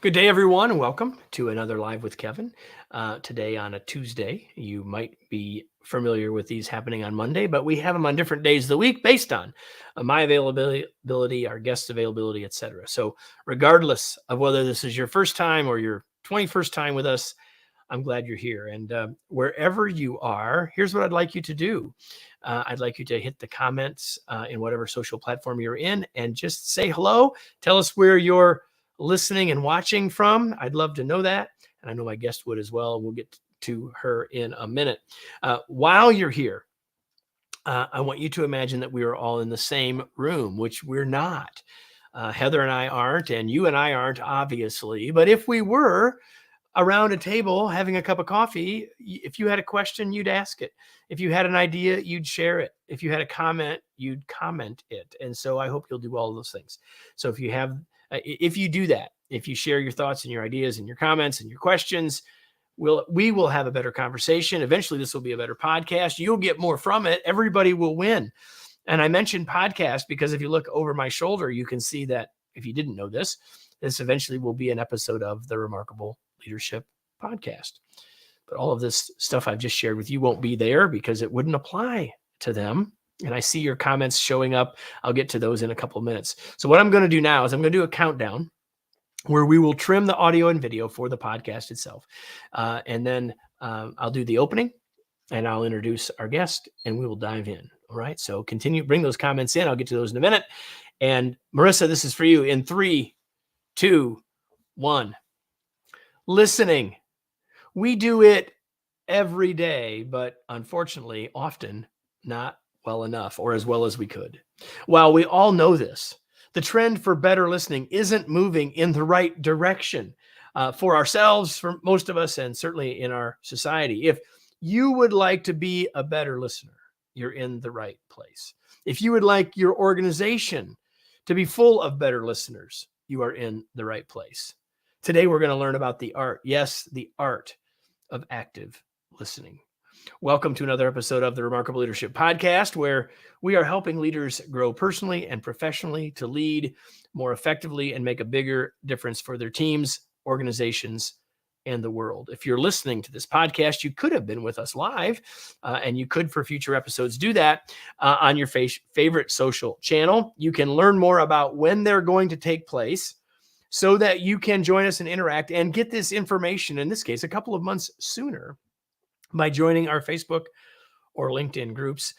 Good day, everyone, and welcome to another Live with Kevin. Today on a Tuesday. You might be familiar with these happening on Monday, but we have them on different days of the week based on my availability, our guests' availability, etc. So regardless of whether this is your first time or your 21st time with us, I'm glad you're here. And wherever you are, here's what I'd like you to do. I'd like you to hit the comments in whatever social platform you're in and just say hello. Tell us where you're listening and watching from. I'd love to know that. And I know my guest would as well. We'll get to her in a minute. While you're here, I want you to imagine that we are all in the same room, which we're not. Heather and I aren't, and you and I aren't, obviously. But if we were around a table having a cup of coffee, if you had a question, you'd ask it. If you had an idea, you'd share it. If you had a comment, you'd comment it. And so I hope you'll do all of those things. So if you do that, if you share your thoughts and your ideas and your comments and your questions, we will have a better conversation. Eventually, this will be a better podcast. You'll get more from it. Everybody will win. And I mentioned podcast because if you look over my shoulder, you can see that if you didn't know this eventually will be an episode of the Remarkable Leadership Podcast. But all of this stuff I've just shared with you won't be there because it wouldn't apply to them. And I see your comments showing up. I'll get to those in a couple of minutes. So what I'm going to do now is I'm going to do a countdown where we will trim the audio and video for the podcast itself. And then I'll do the opening and I'll introduce our guest and we will dive in. All right. So bring those comments in. I'll get to those in a minute. And Marissa, this is for you in 3, 2, 1. Listening. We do it every day, but unfortunately, often not well enough or as well as we could. While we all know this, the trend for better listening isn't moving in the right direction for ourselves, for most of us, and certainly in our society. If you would like to be a better listener, you're in the right place. If you would like your organization to be full of better listeners, you are in the right place. Today, we're going to learn about the art, yes, the art of active listening. Welcome to another episode of the Remarkable Leadership Podcast, where we are helping leaders grow personally and professionally to lead more effectively and make a bigger difference for their teams, organizations, and the world. If you're listening to this podcast, you could have been with us live, and you could, for future episodes, do that on your favorite social channel. You can learn more about when they're going to take place so that you can join us and interact and get this information, in this case, a couple of months sooner by joining our Facebook or LinkedIn groups.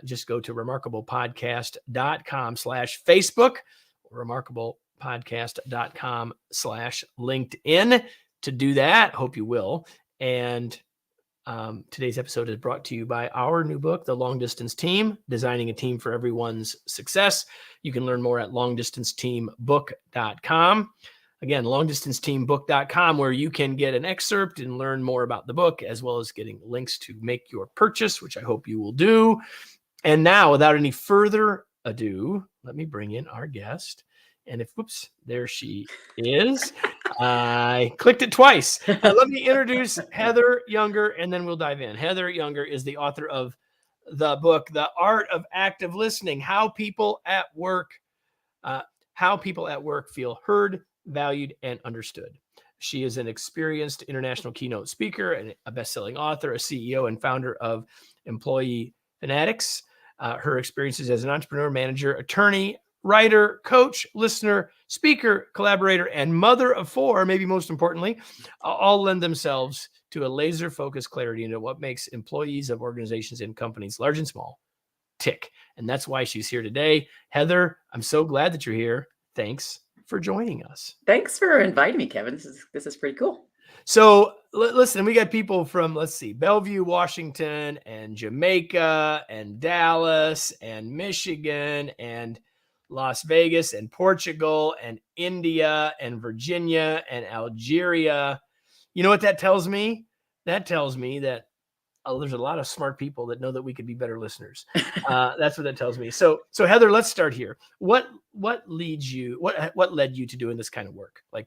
Just go to remarkablepodcast.com/Facebook or remarkablepodcast.com/LinkedIn to do that. Hope you will. And today's episode is brought to you by our new book, The Long Distance Team, Designing a Team for Everyone's Success. You can learn more at longdistanceteambook.com. Again, longdistanceteambook.com, where you can get an excerpt and learn more about the book, as well as getting links to make your purchase, which I hope you will do. And now, without any further ado, let me bring in our guest. And there she is. I clicked it twice. Let me introduce Heather Younger, and then we'll dive in. Heather Younger is the author of the book, The Art of Active Listening, How People at Work Feel Heard, Valued, and Understood. She is an experienced international keynote speaker and a best-selling author, a CEO and founder of Employee Fanatics. Her experiences as an entrepreneur, manager, attorney, writer, coach, listener, speaker, collaborator, and mother of 4, maybe most importantly, all lend themselves to a laser-focused clarity into what makes employees of organizations and companies, large and small, tick. And that's why she's here today. Heather, I'm so glad that you're here. Thanks for joining us. Thanks for inviting me, Kevin. This is pretty cool. So listen, we got people from, Bellevue, Washington, and Jamaica, and Dallas, and Michigan, and Las Vegas, and Portugal, and India, and Virginia, and Algeria. You know what that tells me? That tells me that there's a lot of smart people that know that we could be better listeners. That's what that tells me. So Heather, let's start here. What led you to doing this kind of work? Like,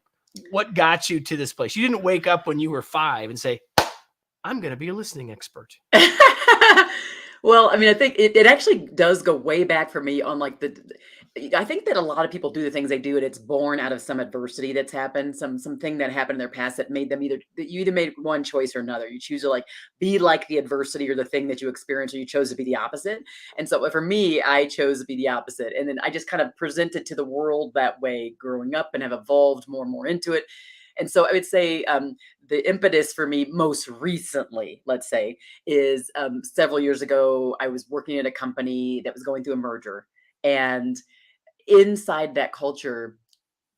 what got you to this place? You didn't wake up when you were 5 and say, I'm going to be a listening expert. Well, I mean, I think it actually does go way back for me on I think that a lot of people do the things they do, and it's born out of some adversity that's happened, something that happened in their past that made them that you either made one choice or another. You choose to like be like the adversity or the thing that you experienced, or you chose to be the opposite. And so for me, I chose to be the opposite, and then I just kind of presented to the world that way growing up, and have evolved more and more into it. And so I would say the impetus for me most recently, let's say, is several years ago. I was working at a company that was going through a merger, and inside that culture,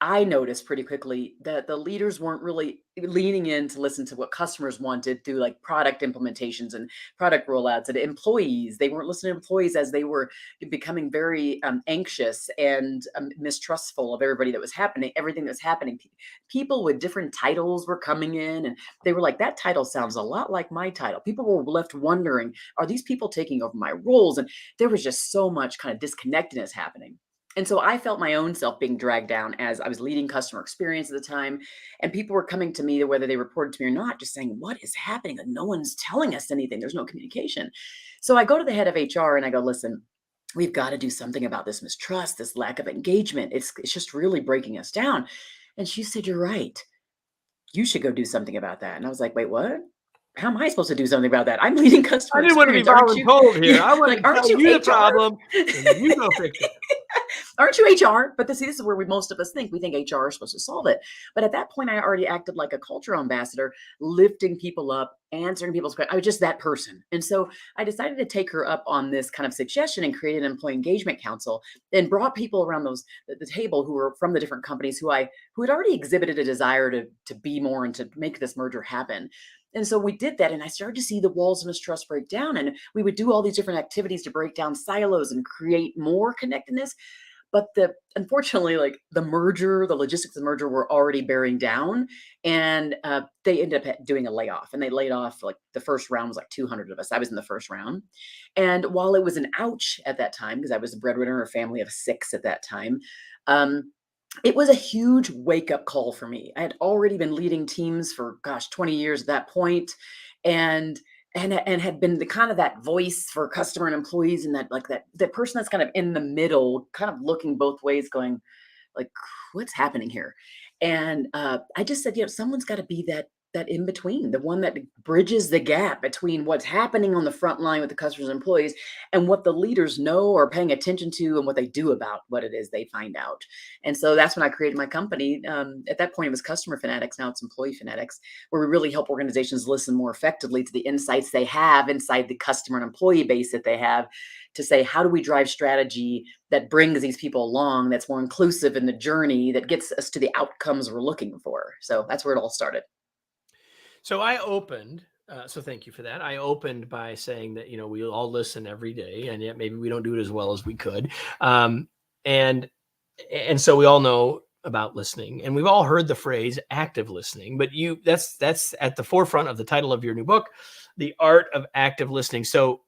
I noticed pretty quickly that the leaders weren't really leaning in to listen to what customers wanted through like product implementations and product rollouts, and employees. They weren't listening to employees as they were becoming very anxious and mistrustful of everybody that was happening, everything that was happening. People with different titles were coming in, and they were like, that title sounds a lot like my title. People were left wondering, are these people taking over my roles? And there was just so much kind of disconnectedness happening. And so I felt my own self being dragged down as I was leading customer experience at the time. And people were coming to me, whether they reported to me or not, just saying, what is happening? And no one's telling us anything. There's no communication. So I go to the head of HR and I go, listen, we've got to do something about this mistrust, this lack of engagement. It's just really breaking us down. And she said, you're right. You should go do something about that. And I was like, wait, what? How am I supposed to do something about that? I'm leading I customer didn't want to be experience. Aren't you? voluntold here. Yeah, I want like, to aren't tell you you the HR? problem, and then you go fix it. Aren't you HR? But this is where most of us think. We think HR is supposed to solve it. But at that point, I already acted like a culture ambassador, lifting people up, answering people's questions. I was just that person. And so I decided to take her up on this kind of suggestion and create an employee engagement council, and brought people around the table who were from the different companies who had already exhibited a desire to be more and to make this merger happen. And so we did that, and I started to see the walls of mistrust break down. And we would do all these different activities to break down silos and create more connectedness. But unfortunately, like the logistics of the merger were already bearing down, and they ended up doing a layoff. And they laid off, like, the first round was like 200 of us. I was in the first round, and while it was an ouch at that time because I was a breadwinner of a family of 6 at that time, um, it was a huge wake up call for me. I had already been leading teams for, gosh, 20 years at that point, and and had been the kind of that voice for customer and employees, and that like that person that's kind of in the middle, kind of looking both ways, going like, what's happening here? And I just said, someone's got to be that in between, the one that bridges the gap between what's happening on the front line with the customers and employees, and what the leaders know or paying attention to, and what they do about what it is they find out. And so that's when I created my company. At that point, it was Customer Fanatics. Now it's Employee Fanatics, where we really help organizations listen more effectively to the insights they have inside the customer and employee base that they have, to say, how do we drive strategy that brings these people along, that's more inclusive in the journey, that gets us to the outcomes we're looking for. So that's where it all started. So I opened. So thank you for that. I opened by saying that we all listen every day, and yet maybe we don't do it as well as we could. Um, and and so we all know about listening, and we've all heard the phrase active listening. But that's at the forefront of the title of your new book, The Art of Active Listening. So,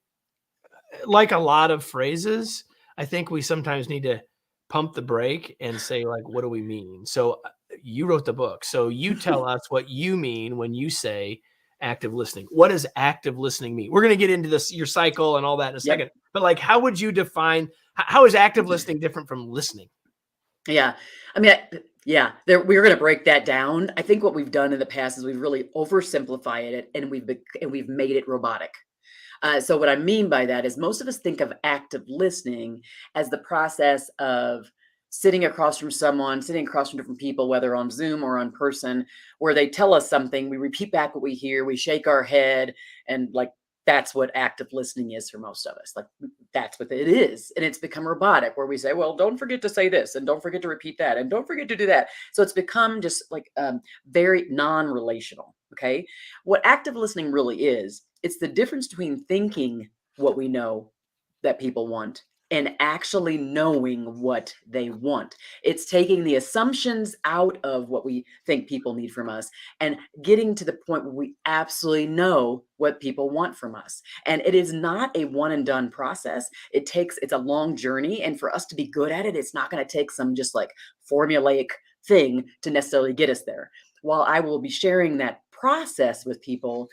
like a lot of phrases, I think we sometimes need to pump the brake and say, like, what do we mean? So you wrote the book. So you tell us what you mean when you say active listening. What does active listening mean? We're going to get into this, your cycle and all that in a Yep. second. But like, how would you define, how is active listening different from listening? Yeah. I mean, yeah, we're going to break that down. I think what we've done in the past is we've really oversimplified it, and we've made it robotic. So what I mean by that is most of us think of active listening as the process of sitting across from someone, sitting across from different people, whether on Zoom or on person, where they tell us something, we repeat back what we hear, we shake our head, and like that's what active listening is for most of us. Like that's what it is. And it's become robotic, where we say, well, don't forget to say this, and don't forget to repeat that, and don't forget to do that. So it's become just like very non-relational. Okay. What active listening really is, it's the difference between thinking what we know that people want and actually knowing what they want. It's taking the assumptions out of what we think people need from us, and getting to the point where we absolutely know what people want from us. And it is not a one and done process. It's a long journey. And for us to be good at it, it's not going to take some just like formulaic thing to necessarily get us there. While I will be sharing that process with people,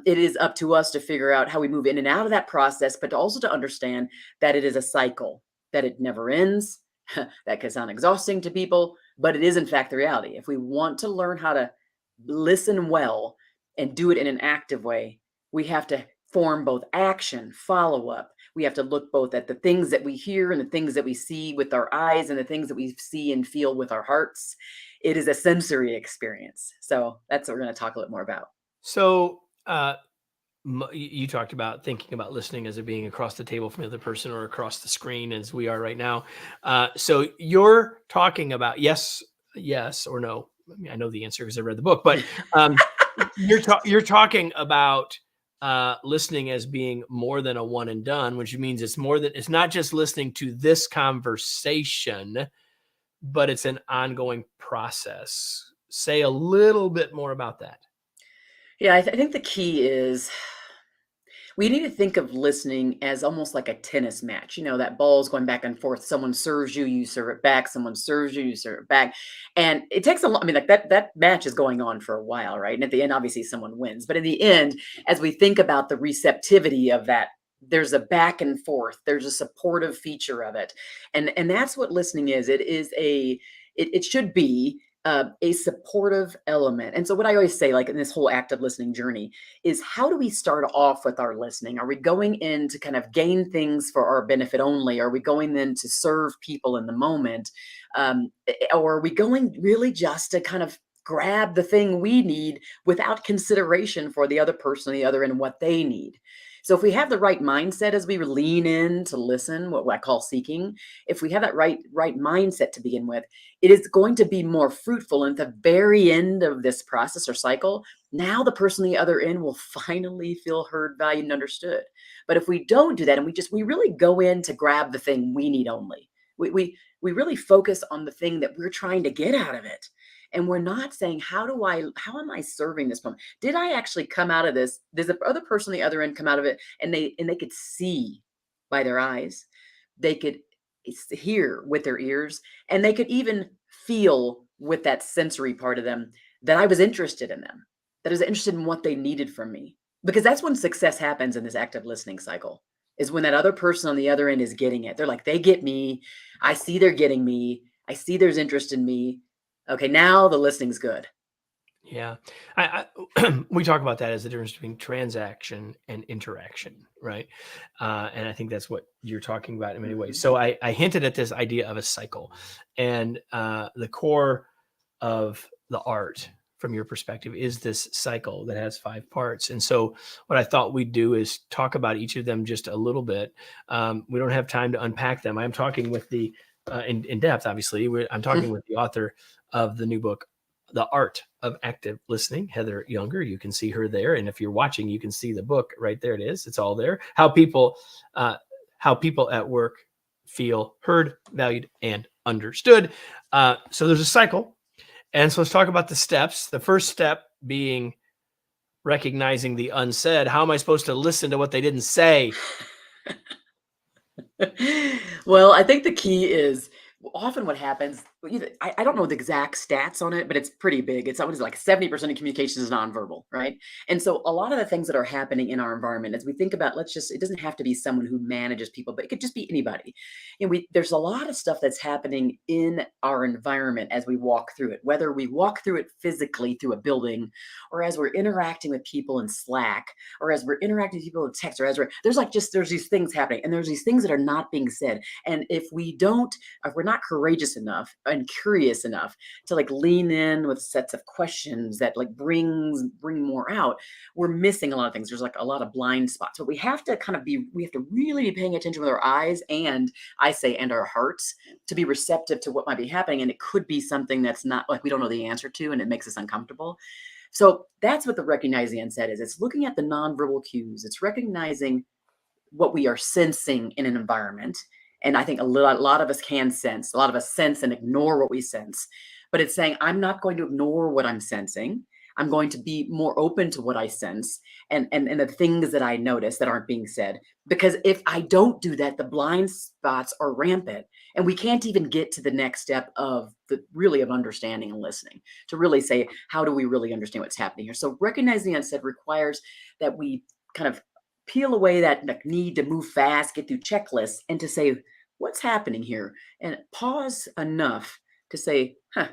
it is up to us to figure out how we move in and out of that process, but also to understand that it is a cycle, that it never ends, That could sound exhausting to people, but it is in fact the reality. If we want to learn how to listen well and do it in an active way, we have to form both action, follow up. We have to look both at the things that we hear and the things that we see with our eyes and the things that we see and feel with our hearts. It is a sensory experience. So that's what we're going to talk a little more about. So, you talked about thinking about listening as it being across the table from the other person or across the screen as we are right now. So you're talking about yes or no. I mean, I know the answer because I read the book, but you're talking about listening as being more than a one and done, which means it's not just listening to this conversation, but it's an ongoing process. Say a little bit more about that. Yeah, I think the key is we need to think of listening as almost like a tennis match. You know, that ball's going back and forth. Someone serves you, you serve it back. Someone serves you, you serve it back. And it takes a lot. I mean, like that match is going on for a while, right? And at the end, obviously someone wins. But in the end, as we think about the receptivity of that, there's a back and forth, there's a supportive feature of it. And that's what listening is. It should be a supportive element. And so what I always say, like in this whole active listening journey, is how do we start off with our listening? Are we going in to kind of gain things for our benefit only? Are we going in to serve people in the moment? Or are we going really just to kind of grab the thing we need without consideration for the other person on the other end and what they need? So if we have the right mindset as we lean in to listen, what I call seeking, if we have that right mindset to begin with, it is going to be more fruitful. And at the very end of this process or cycle, now the person on the other end will finally feel heard, valued, and understood. But if we don't do that and we really go in to grab the thing we need only, we really focus on the thing that we're trying to get out of it. And we're not saying, how am I serving this moment? Did I actually come out of this? Does the other person on the other end come out of it and they could see by their eyes, they could hear with their ears, and they could even feel with that sensory part of them that I was interested in them, that I was interested in what they needed from me. Because that's when success happens in this active listening cycle, is when that other person on the other end is getting it. They're like, they get me. I see they're getting me. I see there's interest in me. Okay, now the listening's good. Yeah, we talk about that as the difference between transaction and interaction, right? And I think that's what you're talking about in many ways. Mhm. So I hinted at this idea of a cycle, and the core of the art, from your perspective, is this cycle that has 5 parts. And so what I thought we'd do is talk about each of them just a little bit. We don't have time to unpack them. I'm talking with the in depth, obviously. I'm talking with the author of the new book, The Art of Active Listening, Heather Younger. You can see her there, and if you're watching, you can see the book right there. It is. It's all there. How people at work feel heard, valued, and understood. So there's a cycle, and so let's talk about the steps. The first step being recognizing the unsaid. How am I supposed to listen to what they didn't say? Well, I think the key is often what happens. I don't know the exact stats on it, but it's pretty big. It's always like 70% of communication is nonverbal, right? And so a lot of the things that are happening in our environment, as we think about, it doesn't have to be someone who manages people, but it could just be anybody. And there's a lot of stuff that's happening in our environment as we walk through it, whether we walk through it physically through a building, or as we're interacting with people in Slack, or as we're interacting with people in text, or there's these things happening, and there's these things that are not being said. And if we're not courageous enough and curious enough to like lean in with sets of questions that like bring more out, we're missing a lot of things. There's like a lot of blind spots. But we have to really be paying attention with our eyes and our hearts to be receptive to what might be happening. And it could be something that's not like we don't know the answer to, and it makes us uncomfortable. So that's what the recognizing unsaid is. It's looking at the nonverbal cues. It's recognizing what we are sensing in an environment. And I think a lot of us can sense, a lot of us sense and ignore what we sense. But it's saying, I'm not going to ignore what I'm sensing. I'm going to be more open to what I sense and the things that I notice that aren't being said. Because if I don't do that, the blind spots are rampant. And we can't even get to the next step of understanding and listening to really say, how do we really understand what's happening here? So recognizing the unsaid requires that we kind of peel away that need to move fast, get through checklists, and to say, what's happening here? And pause enough to say, huh,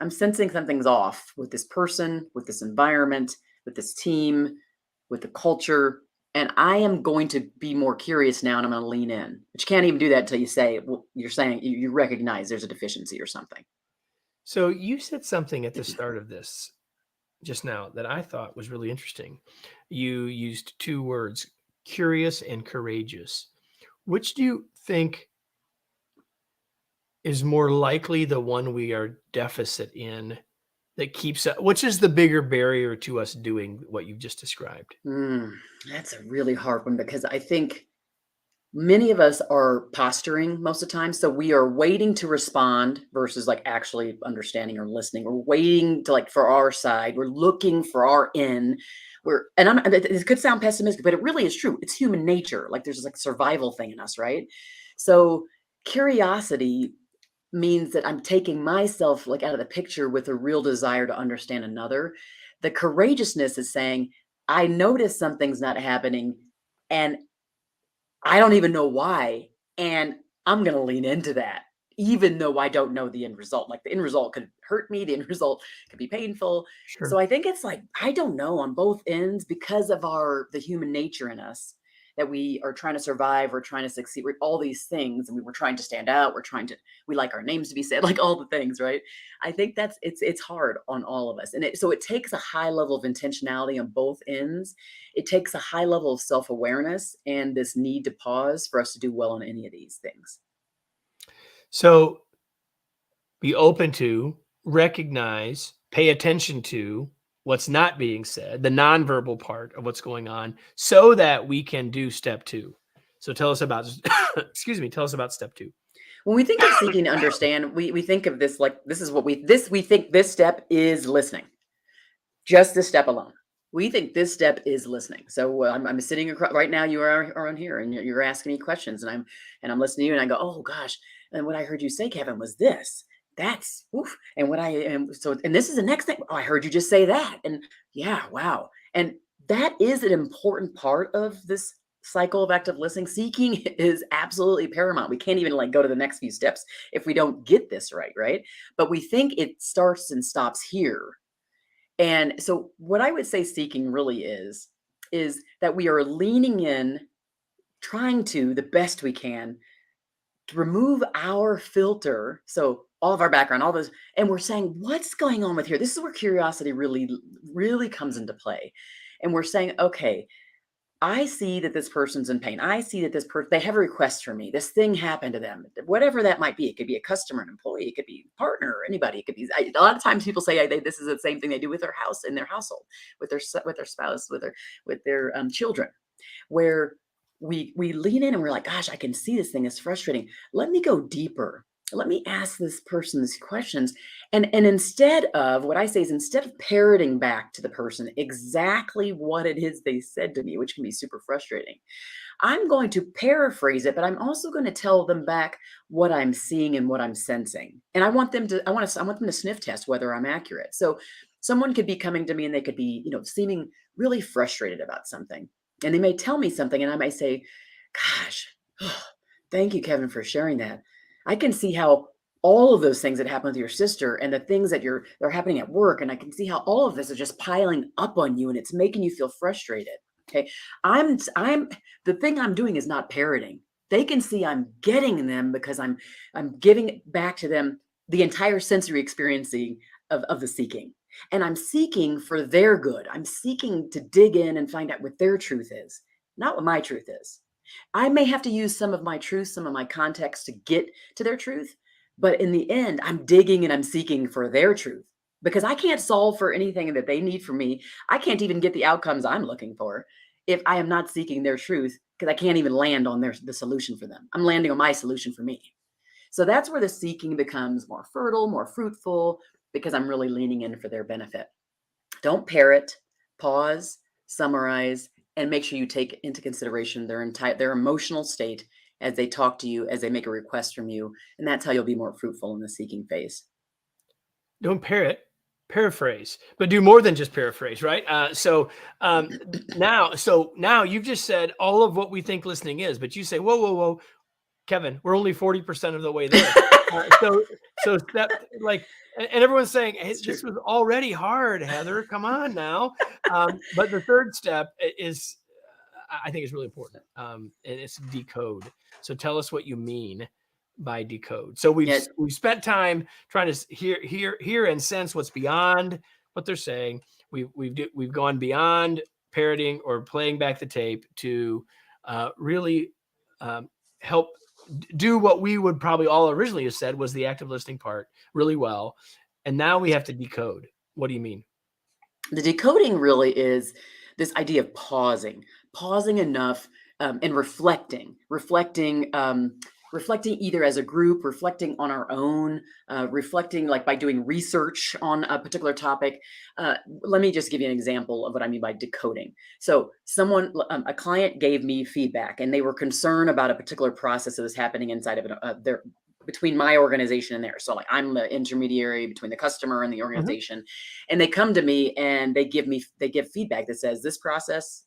I'm sensing something's off with this person, with this environment, with this team, with the culture. And I am going to be more curious now and I'm going to lean in. But you can't even do that until you say, well, you're saying you recognize there's a deficiency or something. So you said something at the start of this just now that I thought was really interesting. You used two words, curious and courageous. Which do you think is more likely the one we are deficit in that keeps us, which is the bigger barrier to us doing what you've just described? Mm, that's a really hard one because I think many of us are posturing most of the time. So we are waiting to respond versus like actually understanding or listening. We're waiting to like for our side. We're looking for our in. It could sound pessimistic, but it really is true. It's human nature. Like there's this like survival thing in us, right? So curiosity means that I'm taking myself like out of the picture with a real desire to understand another. The courageousness is saying, I notice something's not happening and I don't even know why, and I'm gonna lean into that, even though I don't know the end result. Like, the end result could hurt me, the end result could be painful. So Sure. I think it's like, I don't know on both ends because of the human nature in us that we are trying to survive, we're trying to succeed, we're all these things, and we were trying to stand out, we like our names to be said, like all the things, right? I think it's hard on all of us. And so it takes a high level of intentionality on both ends. It takes a high level of self-awareness and this need to pause for us to do well on any of these things. So be open to, recognize, pay attention to what's not being said, the nonverbal part of what's going on, so that we can do step two. So tell us about, excuse me, tell us about step two. When we think of seeking to understand, we think of this like this is what we think this step is listening. Just this step alone. We think this step is listening. So I'm sitting across right now. You are on here, and you're asking me questions, and I'm listening to you, and I go, oh gosh, and what I heard you say, Kevin, was this. That's oof. And what I am so, and this is the next thing. Oh, I heard you just say that, and yeah, wow, and that is an important part of this cycle of active listening. Seeking is absolutely paramount. We can't even like go to the next few steps if we don't get this right, right? But we think it starts and stops here, and so what I would say seeking really is that we are leaning in, trying to the best we can to remove our filter. So all of our background, all those, and we're saying, what's going on with here? This is where curiosity really comes into play. And we're saying, okay, I see that this person's in pain. I see that this person, they have a request from me. This thing happened to them, whatever that might be. It could be a customer, an employee, it could be a partner, anybody. It could be, a lot of times people say this is the same thing they do with their house, in their household, with their spouse, with their children, where we lean in and we're like, gosh, I can see this thing is frustrating. Let me go deeper. Let me ask this person these questions. And instead of what I say is, instead of parroting back to the person exactly what it is they said to me, which can be super frustrating, I'm going to paraphrase it, but I'm also going to tell them back what I'm seeing and what I'm sensing. And I want them to sniff test whether I'm accurate. So someone could be coming to me and they could be, seeming really frustrated about something. And they may tell me something and I may say, gosh, thank you, Kevin, for sharing that. I can see how all of those things that happened with your sister and the things they're happening at work. And I can see how all of this is just piling up on you and it's making you feel frustrated. Okay. I'm the thing I'm doing is not parroting. They can see I'm getting them because I'm giving back to them the entire sensory experiencing of the seeking. And I'm seeking for their good. I'm seeking to dig in and find out what their truth is, not what my truth is. I may have to use some of my truth, some of my context to get to their truth, but in the end, I'm digging and I'm seeking for their truth because I can't solve for anything that they need from me. I can't even get the outcomes I'm looking for if I am not seeking their truth because I can't even land on the solution for them. I'm landing on my solution for me. So that's where the seeking becomes more fertile, more fruitful, because I'm really leaning in for their benefit. Don't parrot, pause, summarize, and make sure you take into consideration their emotional state as they talk to you, as they make a request from you. And that's how you'll be more fruitful in the seeking phase. Don't parrot, paraphrase, but do more than just paraphrase, right? Now you've just said all of what we think listening is, but you say, whoa, whoa, whoa. Kevin, we're only 40% of the way there. So step like, and everyone's saying, hey, It's this true. was already hard, Heather. Come on now. But the third step is, I think, is really important, and it's decode. So tell us what you mean by decode. So we've Yeah, spent time trying to hear and sense what's beyond what they're saying. We've gone beyond parroting or playing back the tape to really help do what we would probably all originally have said was the active listening part really well. And now we have to decode. What do you mean? the decoding really is this idea of pausing enough, and reflecting either as a group, reflecting on our own, reflecting like by doing research on a particular topic. Let me just give you an example of what I mean by decoding. So, a client gave me feedback, and they were concerned about a particular process that was happening inside of their between my organization and theirs. So, like, I'm the intermediary between the customer and the Mm-hmm. organization, and they come to me and they give feedback that says this process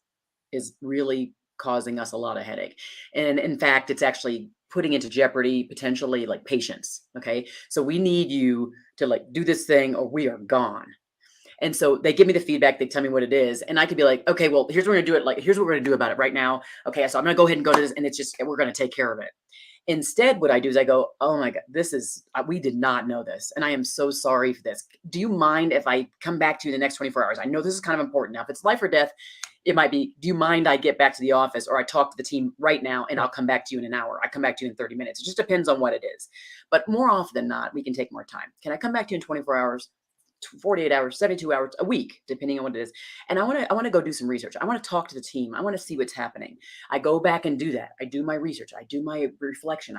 is really causing us a lot of headache, and in fact it's actually putting into jeopardy potentially like patients. Okay, so we need you to like do this thing or we are gone. And so they give me the feedback, they tell me what it is, and I could be like, okay, well, here's what we're gonna do it, like here's what we're gonna do about it right now. Okay, so I'm gonna go ahead and go to this, and it's just we're gonna take care of it. Instead, what I do is I go, "Oh my god, this is we did not know this, and I am so sorry for this. Do you mind if I come back to you in the next 24 hours? I know this is kind of important. Now, if it's life or death, it might be, do you mind I get back to the office or I talk to the team right now and I'll come back to you in an hour. I come back to you in 30 minutes. It just depends on what it is. But more often than not, we can take more time. Can I come back to you in 24 hours? 48 hours, 72 hours, a week, depending on what it is. And I want to go do some research. I want to talk to the team. I want to see what's happening. I go back and do that. I do my research. I do my reflection.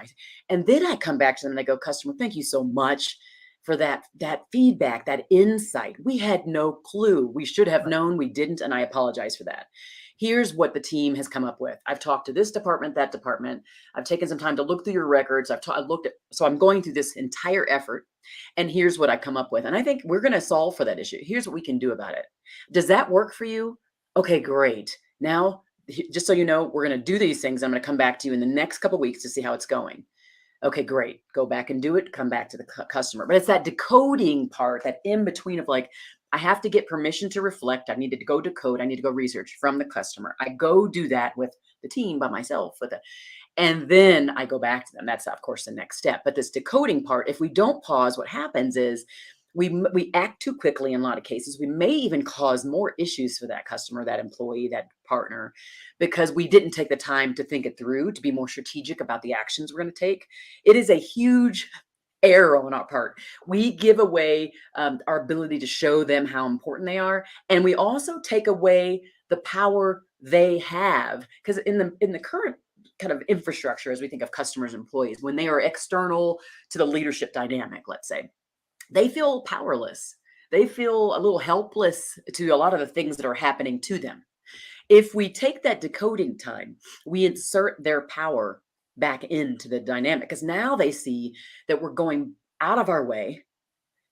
And then I come back to them and I go, customer, thank you so much for that feedback, that insight. We had no clue. We should have known, we didn't, and I apologize for that. Here's what the team has come up with. I've talked to this department, that department. I've taken some time to look through your records. I've looked at, so I'm going through this entire effort, and here's what I come up with. And I think we're going to solve for that issue. Here's what we can do about it. Does that work for you? Okay, great. Now, just so you know, we're going to do these things. I'm going to come back to you in the next couple of weeks to see how it's going. Okay, great. Go back and do it. Come back to the customer. But it's that decoding part, that in between of like, I have to get permission to reflect. I needed to go decode. I need to go research from the customer. I go do that with the team by myself and then I go back to them. That's of course the next step. But this decoding part, if we don't pause, what happens is we act too quickly in a lot of cases. We may even cause more issues for that customer, that employee, that partner, because we didn't take the time to think it through, to be more strategic about the actions we're going to take. It is a huge error on our part. We give away our ability to show them how important they are, and we also take away the power they have, because in the current kind of infrastructure, as we think of customers and employees, when they are external to the leadership dynamic, let's say, they feel powerless. They feel a little helpless to a lot of the things that are happening to them. If we take that decoding time, we insert their power back into the dynamic, because now they see that we're going out of our way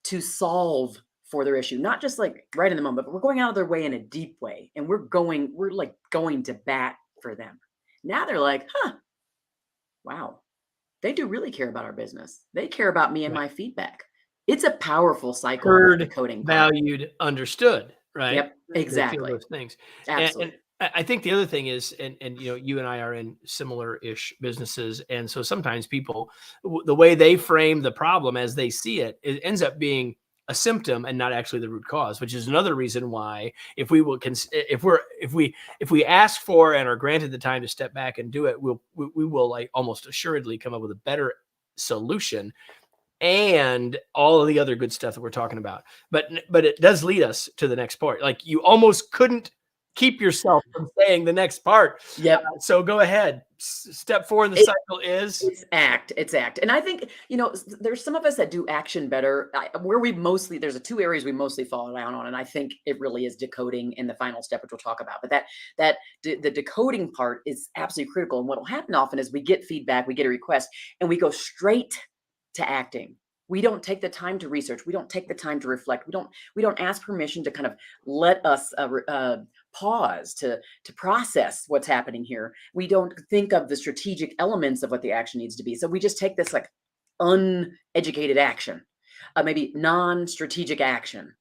to solve for their issue, not just like right in the moment, but we're going out of their way in a deep way, and we're like going to bat for them. Now they're like, huh, wow, they do really care about our business. They care about me and Right. my feedback. It's a powerful cycle on that Heard, decoding part. valued, understood, right? Yep, They feel exactly. those things. And Absolutely. I think the other thing is, and you and I are in similar-ish businesses, and so sometimes people, the way they frame the problem as they see it, it ends up being a symptom and not actually the root cause, which is another reason why if we will if we ask for and are granted the time to step back and do it, we will like almost assuredly come up with a better solution and all of the other good stuff that we're talking about. But it does lead us to the next part. Like you almost couldn't keep yourself from saying the next part. Yep. So go ahead. Step 4 in the It, cycle is it's act. And I think, there's some of us that do action better. Where we mostly, there's two areas we mostly fall down on. And I think it really is decoding in the final step, which we'll talk about. But the decoding part is absolutely critical. And what will happen often is we get feedback, we get a request, and we go straight to acting. We don't take the time to research. We don't take the time to reflect. We don't ask permission to kind of let us pause to process what's happening here. We don't think of the strategic elements of what the action needs to be. So we just take this like uneducated action, maybe non-strategic action.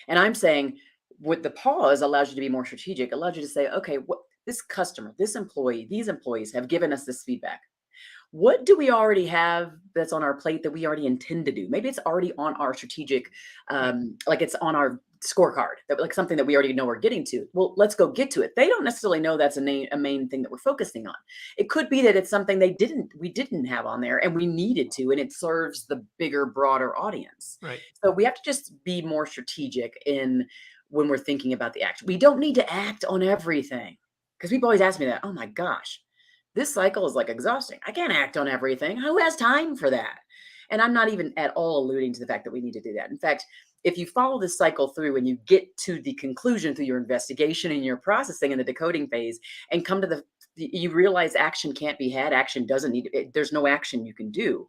And I'm saying with the pause allows you to be more strategic, allows you to say, okay, what this customer, this employee, these employees have given us this feedback. What do we already have that's on our plate that we already intend to do? Maybe it's already on our strategic, like it's on our scorecard, that like something that we already know we're getting to. Well, let's go get to it. They don't necessarily know that's a main thing that we're focusing on. It could be that it's something we didn't have on there and we needed to, and it serves the bigger, broader audience. Right. So we have to just be more strategic in when we're thinking about the action. We don't need to act on everything, because people always ask me that. Oh my gosh, this cycle is like exhausting. I can't act on everything. Who has time for that? And I'm not even at all alluding to the fact that we need to do that. In fact, if you follow this cycle through and you get to the conclusion through your investigation and your processing in the decoding phase and come to you realize action can't be had, action doesn't need it, there's no action you can do.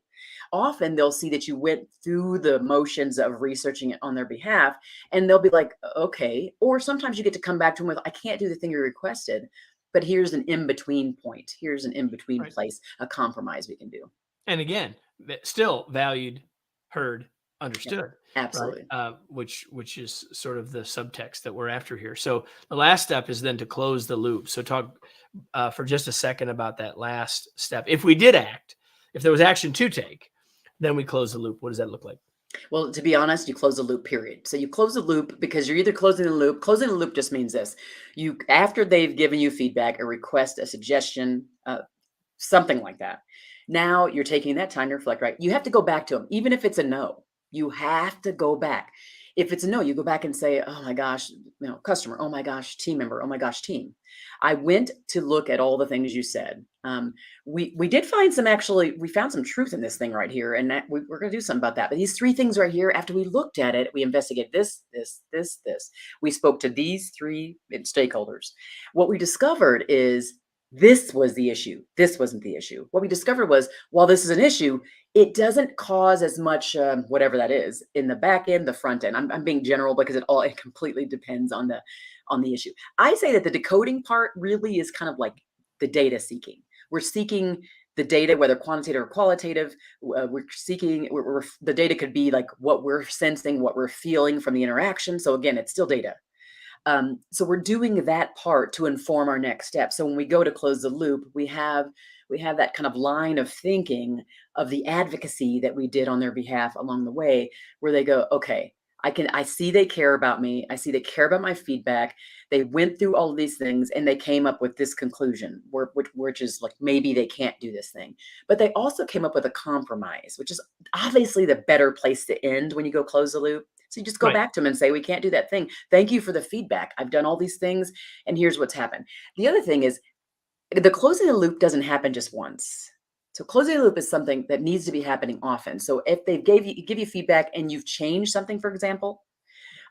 Often they'll see that you went through the motions of researching it on their behalf, and they'll be like, okay. Or sometimes you get to come back to them with, I can't do the thing you requested, but here's an in-between point. Here's an in-between Right. place, a compromise we can do. And again, still valued, heard, Yeah, understood, absolutely. right? Which is sort of the subtext that we're after here. So the last step is then to close the loop. So talk for just a second about that last step. If we did act, if there was action to take, then we close the loop. What does that look like? Well, to be honest, you close the loop, period. So you close the loop because you're either closing the loop. Closing the loop just means this: you, after they've given you feedback, a request, a suggestion, something like that. Now you're taking that time to reflect, right? You have to go back to them, even if it's a no. You have to go back. If it's a no, you go back and say, "Oh my gosh, customer. Oh my gosh, team member. Oh my gosh, team. I went to look at all the things you said. We did find we found some truth in this thing right here, and we're going to do something about that. But these three things right here, after we looked at it, we investigated this. We spoke to these three stakeholders. What we discovered is this was the issue. This wasn't the issue. What we discovered was, while this is an issue, it doesn't cause as much whatever that is in the back end, the front end. I'm being general because it completely depends on the issue. I say that the decoding part really is kind of like the data seeking. We're seeking the data, whether quantitative or qualitative. The data could be like what we're sensing, what we're feeling from the interaction. So again, it's still data. So we're doing that part to inform our next step. So when we go to close the loop, we have that kind of line of thinking of the advocacy that we did on their behalf along the way, where they go, okay, I see they care about me. I see they care about my feedback. They went through all of these things and they came up with this conclusion, which is like, maybe they can't do this thing. But they also came up with a compromise, which is obviously the better place to end when you go close the loop. So you just go Right. back to them and say, we can't do that thing. Thank you for the feedback. I've done all these things, and here's what's happened. The other thing is, the closing the loop doesn't happen just once. So closing the loop is something that needs to be happening often. So if they give you feedback and you've changed something, for example,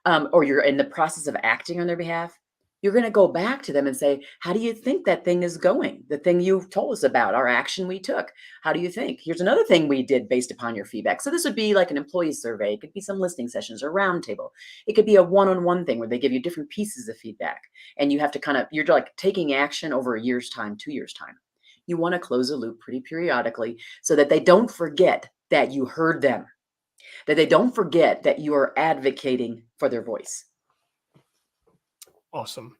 or you're in the process of acting on their behalf, you're going to go back to them and say, how do you think that thing is going? The thing you told us about, our action we took. How do you think? Here's another thing we did based upon your feedback. So this would be like an employee survey. It could be some listening sessions or roundtable. It could be a one-on-one thing where they give you different pieces of feedback. And you have to you're like taking action over a year's time, 2 years' time. You want to close a loop pretty periodically so that they don't forget that you heard them, that they don't forget that you are advocating for their voice. Awesome.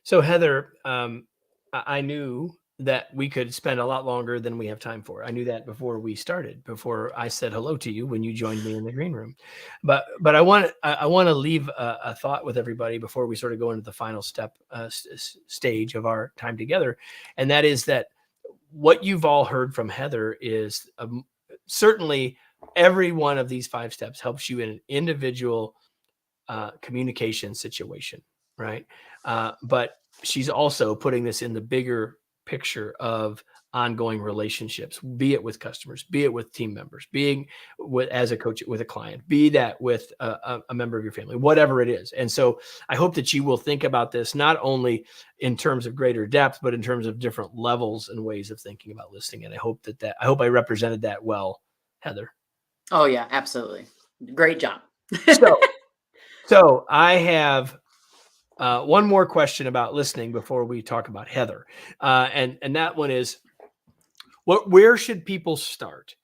So Heather, I knew that we could spend a lot longer than we have time for. I knew that before we started, before I said hello to you when you joined me in the green room. But I want to leave a thought with everybody before we sort of go into the final step stage of our time together, and that is that what you've all heard from Heather is certainly every one of these 5 steps helps you in an individual communication situation, right? But she's also putting this in the bigger picture of ongoing relationships, be it with customers, be it with team members, being as a coach with a client, be that with a member of your family, whatever it is. And so I hope that you will think about this not only in terms of greater depth, but in terms of different levels and ways of thinking about listening. And I hope I represented that well, Heather. Oh yeah, absolutely. Great job. So I have one more question about listening before we talk about Heather. And that one is, where should people start?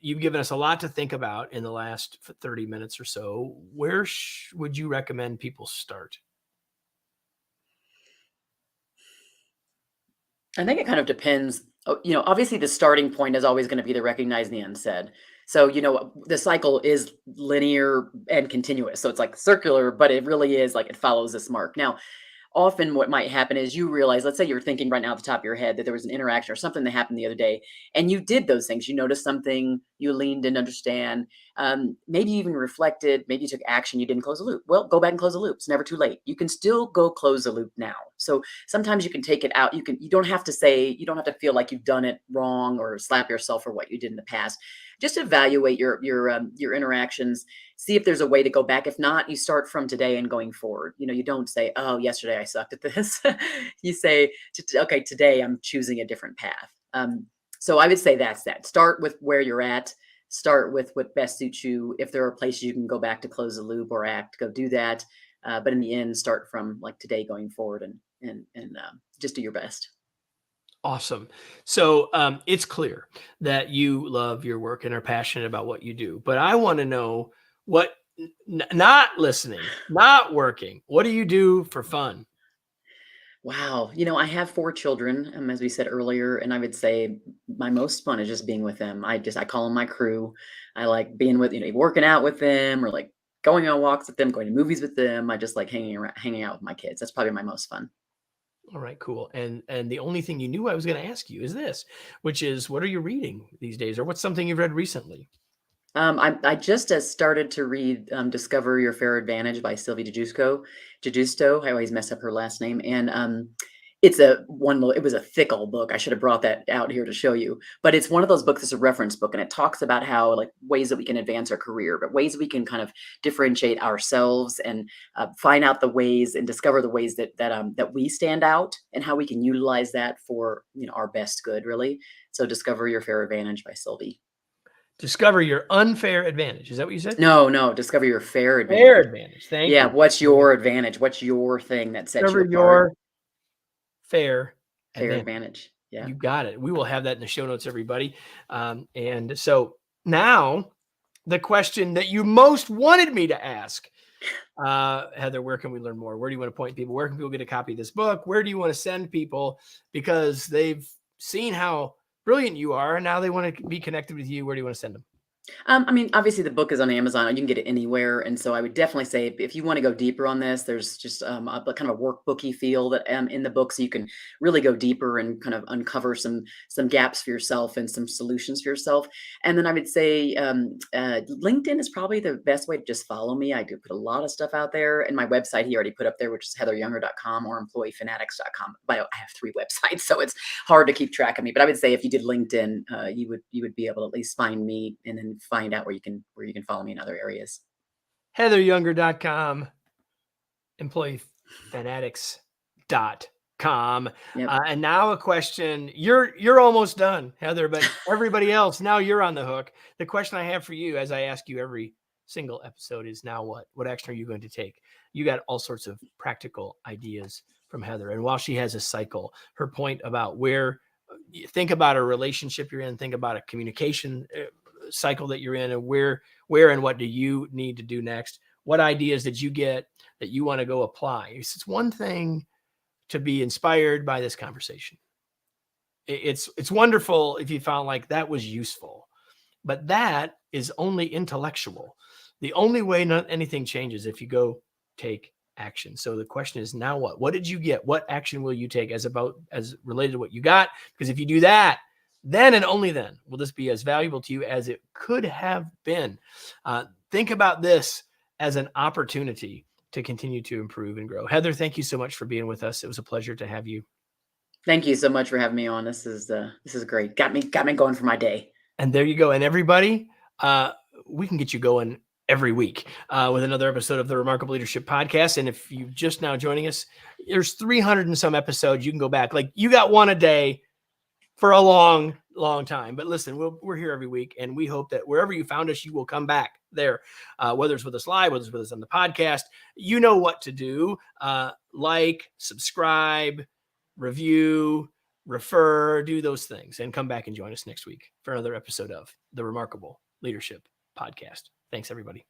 You've given us a lot to think about in the last 30 minutes or so. Where would you recommend people start? I think it kind of depends. Obviously, the starting point is always going to be the recognize the unsaid. So, the cycle is linear and continuous. So it's like circular, but it really is like it follows this mark. Now, often what might happen is you realize, let's say you're thinking right now at the top of your head that there was an interaction or something that happened the other day, and you did those things. You noticed something, you leaned in, understand, maybe you even reflected, maybe you took action, you didn't close the loop. Well, go back and close the loop. It's never too late. You can still go close the loop now. So sometimes you can take it out. You don't have to you don't have to feel like you've done it wrong or slap yourself for what you did in the past. Just evaluate your interactions, see if there's a way to go back. If not, you start from today and going forward. You don't say, oh, yesterday I sucked at this. You say, okay, today I'm choosing a different path. So I would say that's that. Start with where you're at. Start with what best suits you. If there are places you can go back to close the loop or act, go do that. But in the end, start from like today going forward and just do your best. Awesome. So it's clear that you love your work and are passionate about what you do. But I want to know what, not listening, not working. What do you do for fun? Wow. I have 4 children, as we said earlier, and I would say my most fun is just being with them. I call them my crew. I like being with, working out with them or like going on walks with them, going to movies with them. I just like hanging out with my kids. That's probably my most fun. All right, cool. And the only thing you knew I was going to ask you is this, which is, what are you reading these days, or what's something you've read recently? I just started to read "Discover Your Fair Advantage" by Sylvie Giusto. I always mess up her last name, and it was a thick old book. I should have brought that out here to show you, but it's one of those books. It's a reference book, and it talks about how like ways that we can advance our career, but ways we can kind of differentiate ourselves and find out the ways and discover the ways that we stand out and how we can utilize that for our best good, really. So, "Discover Your Fair Advantage" by Sylvie. Discover your unfair advantage. Is that what you said? No, no, discover your fair Fair advantage. advantage. Thank Yeah, you. what's your advantage? What's your thing that sets you Discover apart? your fair Fair advantage. advantage. Yeah. You got it. We will have that in the show notes, everybody. And so now the question that you most wanted me to ask, Heather, where can we learn more? Where do you want to point people? Where can people get a copy of this book? Where do you want to send people? Because they've seen how brilliant you are, and now they want to be connected with you. Where do you want to send them? I mean, obviously the book is on Amazon. You can get it anywhere, and so I would definitely say if you want to go deeper on this, there's just a kind of workbooky feel that in the book, so you can really go deeper and kind of uncover some gaps for yourself and some solutions for yourself. And then I would say LinkedIn is probably the best way to just follow me. I do put a lot of stuff out there, and my website he already put up there, which is heatheryounger.com or employeefanatics.com. But I have 3 websites, so it's hard to keep track of me. But I would say if you did LinkedIn, you would be able to at least find me and then find out where you can follow me in other areas. heatheryounger.com, employeefanatics.com. Yep. And now a question. You're almost done, Heather, but everybody else, now you're on the hook. The question I have for you, as I ask you every single episode, is now what? What action are you going to take? You got all sorts of practical ideas from Heather. And while she has a cycle, her point about where you think about a relationship you're in, think about a communication cycle that you're in, and where and what do you need to do next? What ideas did you get that you want to go apply? It's one thing to be inspired by this conversation. It's wonderful if you found like that was useful, but that is only intellectual. The only way anything changes if you go take action. So the question is, now what? What did you get? What action will you take as related to what you got? Because if you do that, then and only then will this be as valuable to you as it could have been. Think about this as an opportunity to continue to improve and grow. Heather, thank you so much for being with us. It was a pleasure to have you. Thank you so much for having me on. This is great. Got me going for my day. And there you go. And everybody, we can get you going every week with another episode of the Remarkable Leadership Podcast. And if you're just now joining us, there's 300 and some episodes. You can go back. Like, you got one a day. for a long, long time. But listen, we're here every week, and we hope that wherever you found us, you will come back there, whether it's with us live, whether it's with us on the podcast. You know what to do. Like, subscribe, review, refer, do those things, and come back and join us next week for another episode of the Remarkable Leadership Podcast. Thanks, everybody.